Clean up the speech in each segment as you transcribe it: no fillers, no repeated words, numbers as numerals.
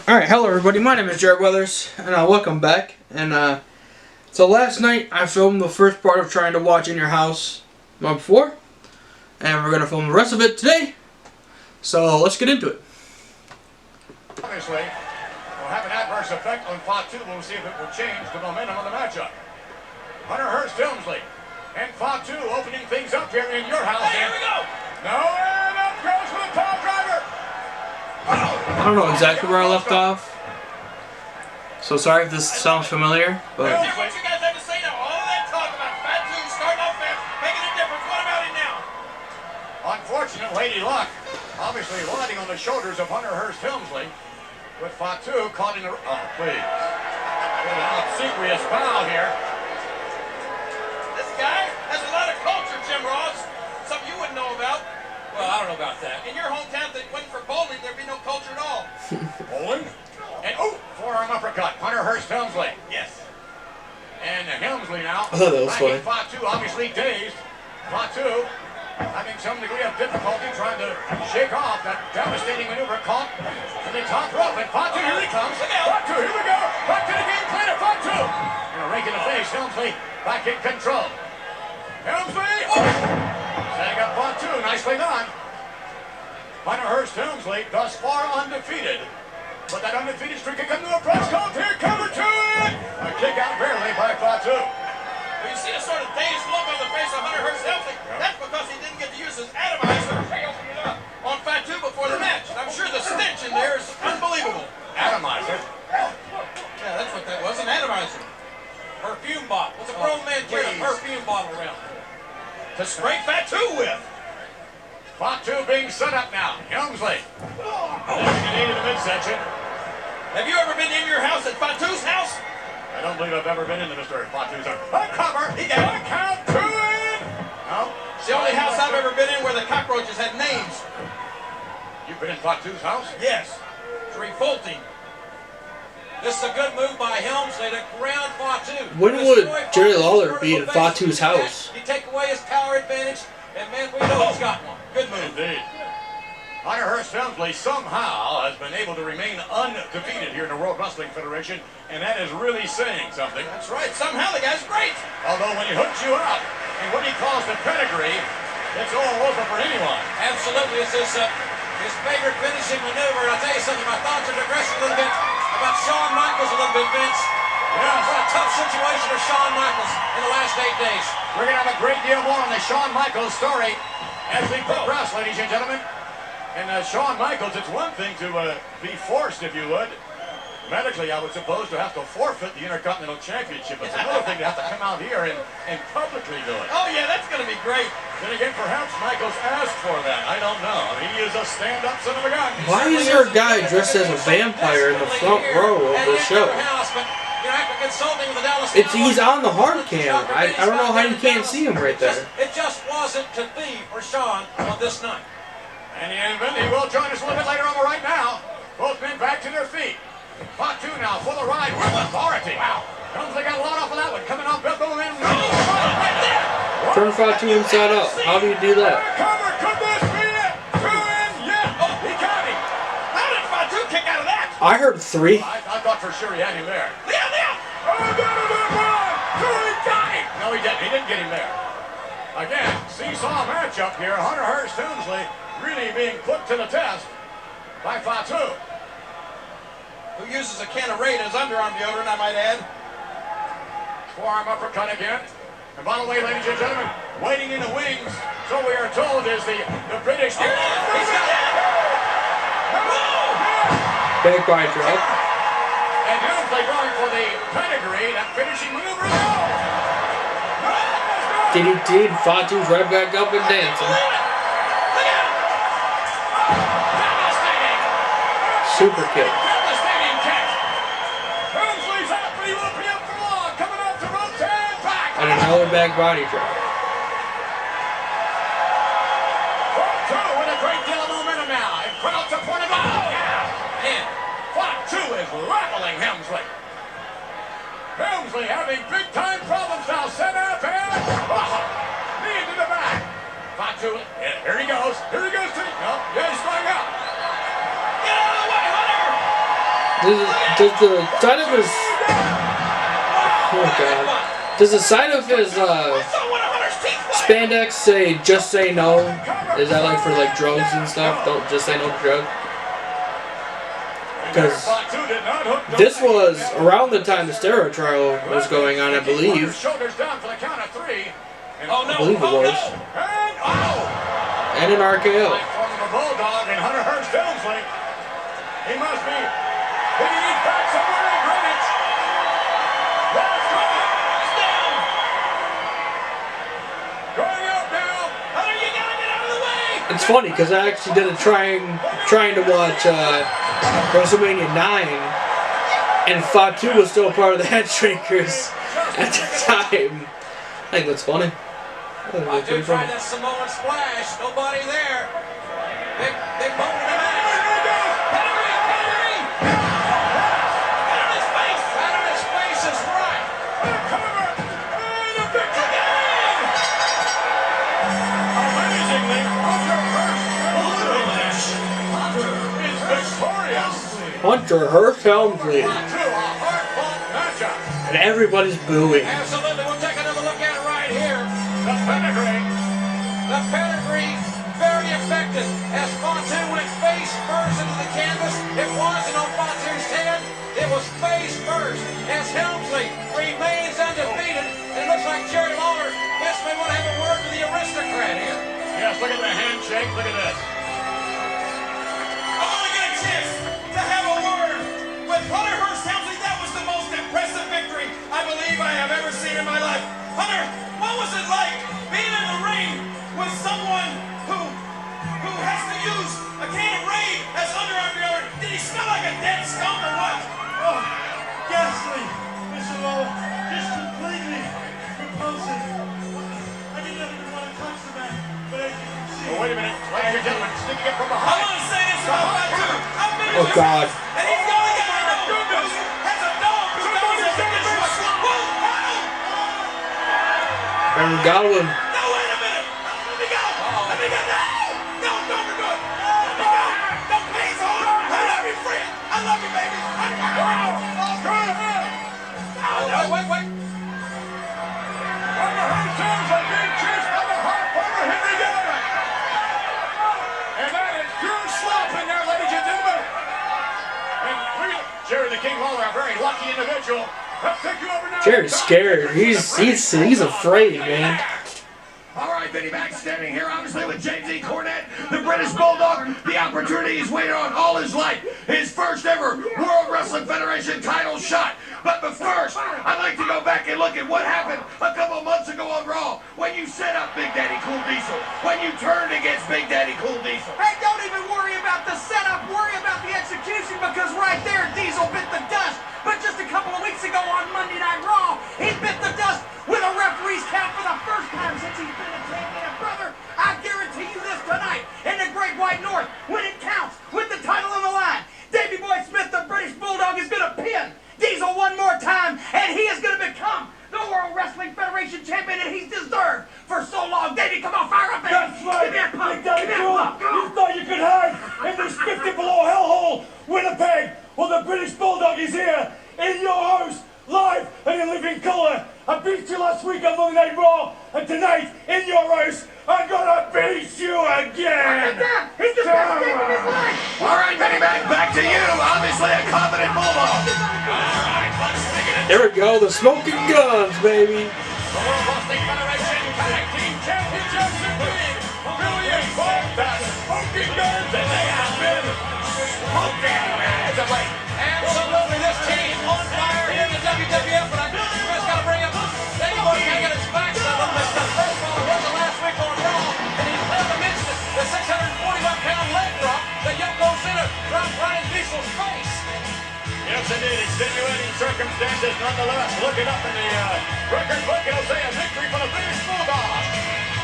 Alright, hello everybody, my name is Jared Weathers, and welcome back. And so last night I filmed the first part of Trying to Watch in Your House the month before, and we're going to film the rest of it today. So let's get into it. Obviously, will have an adverse effect on Fatu. We'll see if it will change the momentum of the matchup. Hunter Hearst Helmsley and Fatu opening things up here in your house. Hey, here we go! No, and up goes with a power driver. I don't know exactly where I left off, so sorry if this sounds familiar, but... What you guys have to say now? All of that talk about Fatu starting off fast, making a difference. What about it now? Unfortunate Lady Luck, obviously riding on the shoulders of Hunter Hearst Helmsley, with Fatu caught in the... Oh, please. What an obsequious bow here. This guy has a lot of culture, Jim Ross. Something you wouldn't know about. Well, I don't know about that. In your hometown, if it wasn't for bowling, there'd be no culture at all. Bowling. And, oh, forearm uppercut. Hunter Hearst Helmsley. Yes. And Helmsley now. I thought that was funny. Fatu obviously dazed. Fatu having some degree of difficulty trying to shake off that devastating maneuver caught to the top rope. And Fatu, here he comes. Fatu, here we go. Back to the game plan of Fatu. And a rake in the face. Helmsley back in control. Helmsley. Oh. Setting up Fatu. Nicely done. Hunter Hearst Helmsley thus far undefeated. But that undefeated streak can come to a press count. Here, cover to it. A kick out barely by Fatu. Well, you see a sort of dazed look on the face of Hunter Hearst Helmsley. That's because he didn't get to use his atomizer on Fatu before the match. And I'm sure the stench in there is unbelievable. Atomizer. Yeah, that's what that was, an atomizer. Perfume bottle. What's a grown man carrying a perfume bottle around? To spray Fatu with. Fatu being set up now. Helmsley. Lifting a knee to the midsection. Have you ever been in your house at Fatu's house? I don't believe I've ever been into Mr. Fatu's house. A cover. He got a count to it. No. It's the only house I've ever been in where the cockroaches had names. You've been in Fatu's house? Yes. It's revolting. This is a good move by Helmsley to ground Fatu. When would Jerry Lawler be at Fatu's house? You take away his power advantage, and man, we know he's got one. Good move. Indeed. Hunter Hearst Helmsley somehow has been able to remain undefeated here in the World Wrestling Federation, and that is really saying something. That's right. Somehow the guy's great. Although when he hooks you up, and what he calls the pedigree, it's all over for anyone. Absolutely, it's his favorite finishing maneuver. And I'll tell you something, my thoughts are digressing a little bit about Shawn Michaels a little bit, Vince. Yes. What a tough situation for Shawn Michaels in the last 8 days. We're going to have a great deal more on the Shawn Michaels story as we progress, ladies and gentlemen. And Shawn Michaels, it's one thing to be forced, if you would. Medically, I would suppose, to have to forfeit the Intercontinental Championship. It's another thing to have to come out here and publicly do it. Oh, yeah, that's going to be great. Then again, perhaps Michaels asked for that. I don't know. He is a stand-up son of a gun. Why is there a guy dressed as a vampire in the front row of the show? He's on the hard cam. I don't know how you can't see him right there. It just wasn't to be for Shawn on this night. And he will join us a little bit later on right now. Both men back to their feet. Fatu now for the ride with authority. Wow. Helmsley got a lot off of that one. Coming off Bethel and right there. Turn Fatu inside out. How do you do that? Cover. Could this be it? Two in. Yeah. Oh, he got him. How did Fatu kick out of that? I heard 3. I thought for sure he had him there. Yeah. Oh, he got him. No, he didn't. He didn't get him there. Again, seesaw matchup here. Hunter Hearst Helmsley really being put to the test by Fatu. Who uses a can of Raid as underarm deodorant, I might add. Forearm uppercut again. And by the way, ladies and gentlemen, waiting in the wings, so we are told, is the British... He's got it! Back by drop. And Helmsley going for the pedigree, that finishing maneuver. Did Fatu's right back up and dancing. Super kick. And another back body drop. Fatu with a great deal of momentum now. And crowd supported. And Fatu is rattling Helmsley. Helmsley having big time problems now. Set up and knee into the back. Fatu, here he goes. Here he goes. No, yeah, he's going out. Get out of the way, Hunter! Does the side of his... Oh god. Does the side of his spandex say "just say no"? Is that like for like drugs and stuff? Don't just say no to drugs. Because this was around the time the steroid trial was going on, I believe. Shoulders down for the count of 3. I believe it was. And an RKO. From the Bulldog and Hunter Hearst Helmsley. He must be hitting back somewhere in Greenwich. That's right. He's down. Going out now. Hunter, you gotta get out of the way. It's funny because I actually did a trying to watch WrestleMania 9, and Fatu was still part of the Head Shrinkers at the time. I think that's funny. Fatu tried that Samoan splash. Nobody there. Big moment in the match. Pedigree! Pat on his face! Pat on his face is right. Cover and a victory. Amazingly, Hunter Hearst is victorious. Hunter Hearst Helmsley, To a hard-fought matchup. and everybody's booing. Absolutely. We'll take another look at it right here. The pedigree. The pedigree, very effective. As Fatu went face first into the canvas, it wasn't on Fatu's head. It was face first. As Helmsley remains undefeated, and it looks like Jerry Lawler just may want to have a word with the aristocrat here. Yes, look at the handshake. Look at this. I only get a chance to have a word with Hunter Hearst Helmsley. That was the most impressive victory I believe I have ever seen in my life. Hunter, what was it like being in the ring with someone who has to use a can of Raid as underarm deodorant? Did he smell like a dead skunk or what? Oh, ghastly, Mr. Lowell. Just completely repulsive. I didn't even want to touch the man, but as you can see... Oh, wait a minute. Ladies and gentlemen, sneaking in from I behind. want to say this about Fatu. I've been Oh God. and he's the only guy I know who has a dog who knows how to disrupt. Whoa, And Godwin. no, wait a minute. Let me go. Let me go. No, don't do it. Let me go. No, please, hold on. I love you, friend. I love you, baby. Wait. Hunter Hearst Helmsley being chased by the hard former Henry Gallagher. And that is pure slop in there, ladies and gentlemen. And Jerry the King Lawler, a very lucky individual. Let's take you over now. Jerry's scared. He's afraid, man. All right, Vinnie Mac standing here, obviously, with James E. Cornette, the British Bulldog. The opportunity he's waited on all his life. His first ever World Wrestling Federation title shot. But first, I'd like to go back and look at what happened a couple months ago on Raw when you set up Big Daddy Cool Diesel, when you turned against Big Daddy Cool Diesel. Hey, don't even worry about the setup. Worry about the execution, because right there, Diesel bit the dust. But just a couple of weeks ago on Monday Night Raw, he bit the dust with a referee's count for the first time since he's been a champion. And brother, I guarantee you this tonight, in the Great White North, when it counts, with the title on the line, Davey Boy Smith, the British Bulldog, is going to pin Diesel one more time, and he is going to become the World Wrestling Federation champion that he's deserved for so long. Davey, come on, fire up, baby. That's right, Give me a pump. Big Daddy Give me a Cool. pump. Go. You thought you could hide in this 50 below hellhole, Winnipeg? Well, the British Bulldog is here, in your house, live and in living color. I beat you last week on Monday Night Raw, and tonight, in your house, I'm gonna beat you again. He's the best thing in his life. All right, Vinnie Mac, back to you. Obviously, a confident Bulldog. There we go, the smoking guns, baby. The World Wrestling Federation Tag Team Championships including Billy and Bob, the Smoking Guns, and they have been smoking as of late. Absolutely, this team on fire here in the WWF, but I just got to bring up Davey Boy can't get his back set up. First of all, it wasn't last week on Raw, and he failed to mention it, the 641-pound leg drop that Yoko Cena dropped Ryan Diesel's face. Yes, indeed, extenuating circumstances nonetheless. Look it up in the record book. It'll say a victory for the British Bulldog.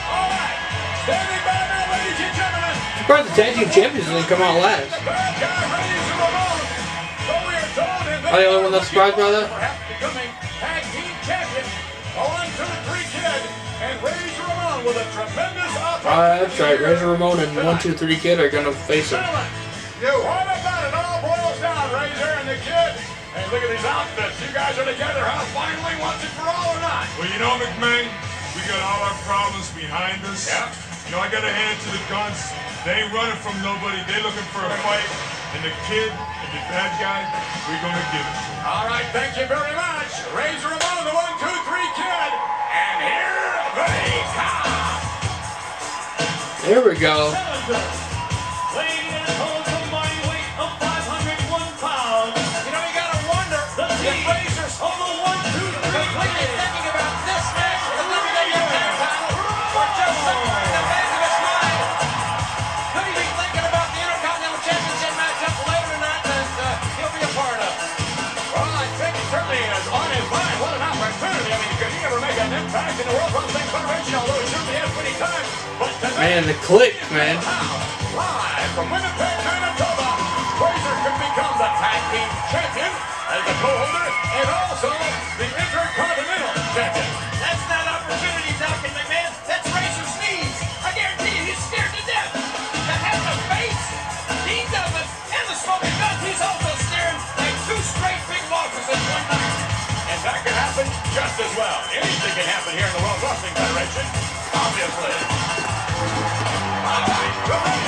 All right, standing by now, ladies and gentlemen. Surprised the tag team champions didn't come out last. The bad guy, Razor Ramon. So we are told in Are you the only one that's surprised by that? Perhaps becoming tag team champion. 1-2-3 Kid and Razor Ramon with a tremendous opportunity. That's right, Razor Ramon and 1-2-3 Kid are gonna face him. Gentlemen, what about it all boils down, Razor and the Kid? Hey, look at these outfits. You guys are together, huh? Finally, once and for all or not? Well, you know, McMahon, we got all our problems behind us. Yeah. You know, I got to hand it to the Guns. They ain't running from nobody. They looking for a fight. And the kid and the bad guy, we're going to give it to him. All right, thank you very much. Razor Ramon, the 1, 2, 3 kid. And here they come. There we go. Weighing in a total mighty weight of 501 pounds. You know, you gotta wonder if Razor's Of the 1, 2, 3 completely kid. thinking about this match for the WWE Tag Title, or just somewhere in the back of his mind. Could he be thinking about the Intercontinental Championship matchup later tonight that he'll be a part of? Well, I think it certainly is on his mind. What an opportunity. I mean, could he ever make an impact in the World Wrestling Federation? Although he certainly has many times. But tonight, Man, the click, man. live from Winnipeg, Manitoba, Razor could become the tag team champion as the co-holder and also the Intercontinental champion. That's not opportunity talking, McMahon. That's Razor's knees. I guarantee you he's scared to death. To have the face, he doesn't, and the smoking guns, he's also staring like 2 straight big losses in one night. And that could happen just as well. Anything can happen here in the World Wrestling Federation, obviously. All right,